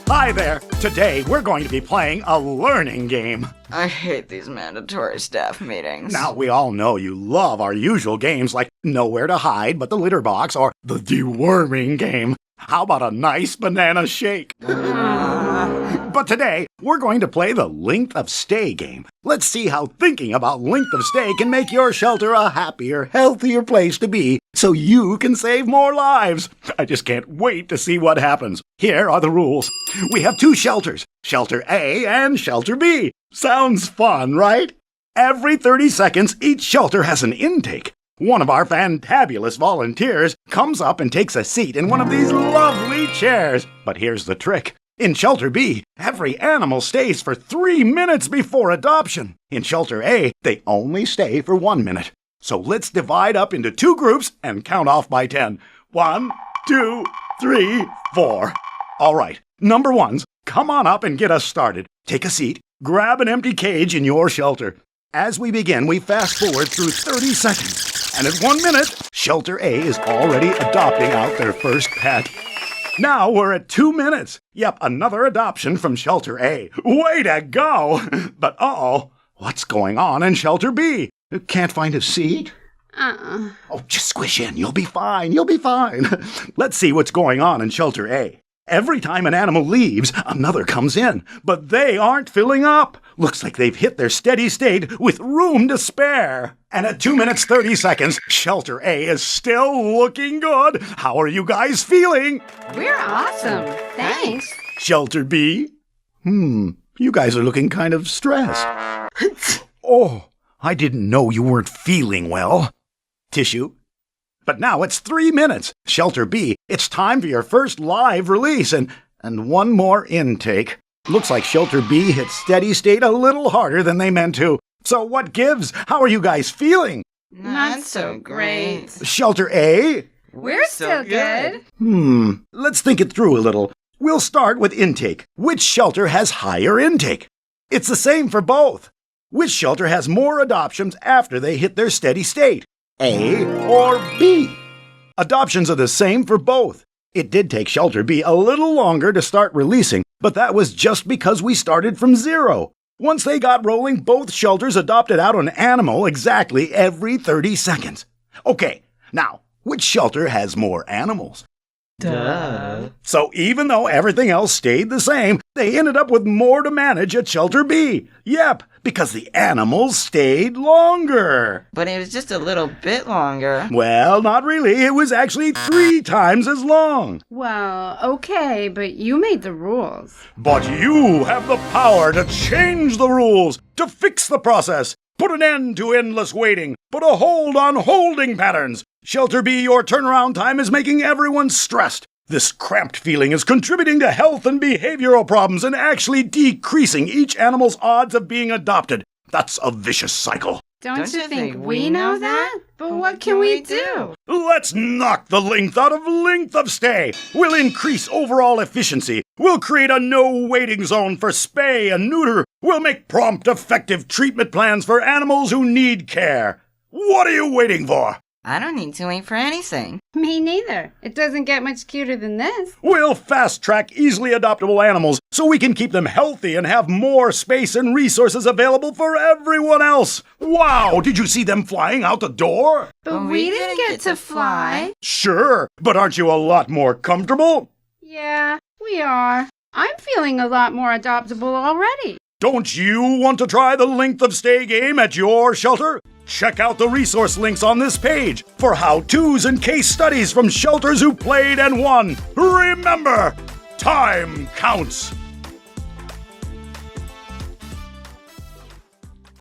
Hi there! Today we're going to be playing a learning game. I hate these mandatory staff meetings. Now, we all know you love our usual games like Nowhere to Hide But the Litter Box or the Deworming game. How about a nice banana shake? But today, we're going to play the Length of Stay game. Let's see how thinking about length of stay can make your shelter a happier, healthier place to be so you can save more lives. I just can't wait to see what happens. Here are the rules. We have two shelters, Shelter A and Shelter B. Sounds fun, right? Every 30 seconds, each shelter has an intake. One of our fantabulous volunteers comes up and takes a seat in one of these lovely chairs. But here's the trick. In Shelter B, every animal stays for 3 minutes before adoption. In Shelter A, they only stay for 1 minute. So let's divide up into two groups and count off by 10. 1, 2, 3, 4. All right, number ones, come on up and get us started. Take a seat, grab an empty cage in your shelter. As we begin, we fast forward through 30 seconds. And at 1 minute, Shelter A is already adopting out their first pet. Now we're at 2 minutes. Yep, another adoption from Shelter A. Way to go! But what's going on in Shelter B? Can't find a seat? Oh, just squish in. You'll be fine. You'll be fine. Let's see what's going on in Shelter A. Every time an animal leaves, another comes in, but they aren't filling up. Looks like they've hit their steady state with room to spare. And at 2 minutes 30 seconds, Shelter A is still looking good. How are you guys feeling? We're awesome. Thanks. Shelter B? You guys are looking kind of stressed. Oh, I didn't know you weren't feeling well. Tissue? But now it's 3 minutes. Shelter B, it's time for your first live release and one more intake. Looks like Shelter B hit steady state a little harder than they meant to. So what gives? How are you guys feeling? Not so great. Shelter A? We're still good. Let's think it through a little. We'll start with intake. Which shelter has higher intake? It's the same for both. Which shelter has more adoptions after they hit their steady state? A or B? Adoptions are the same for both. It did take Shelter B a little longer to start releasing, but that was just because we started from zero. Once they got rolling, both shelters adopted out an animal exactly every 30 seconds. Okay, now, which shelter has more animals? Duh. So even though everything else stayed the same, they ended up with more to manage at Shelter B. Yep, because the animals stayed longer. But it was just a little bit longer. Well, not really. It was actually 3 times as long. Well, okay, but you made the rules. But you have the power to change the rules, to fix the process, put an end to endless waiting, put a hold on holding patterns. Shelter B, your turnaround time is making everyone stressed. This cramped feeling is contributing to health and behavioral problems and actually decreasing each animal's odds of being adopted. That's a vicious cycle. Don't you think we know that? But what can we do? Let's knock the length out of length of stay. We'll increase overall efficiency. We'll create a no-waiting zone for spay and neuter. We'll make prompt, effective treatment plans for animals who need care. What are you waiting for? I don't need to wait for anything. Me neither. It doesn't get much cuter than this. We'll fast-track easily adoptable animals so we can keep them healthy and have more space and resources available for everyone else. Wow, did you see them flying out the door? But we didn't get to fly. Sure, but aren't you a lot more comfortable? Yeah, we are. I'm feeling a lot more adoptable already. Don't you want to try the length of stay game at your shelter? Check out the resource links on this page for how-tos and case studies from shelters who played and won. Remember, time counts.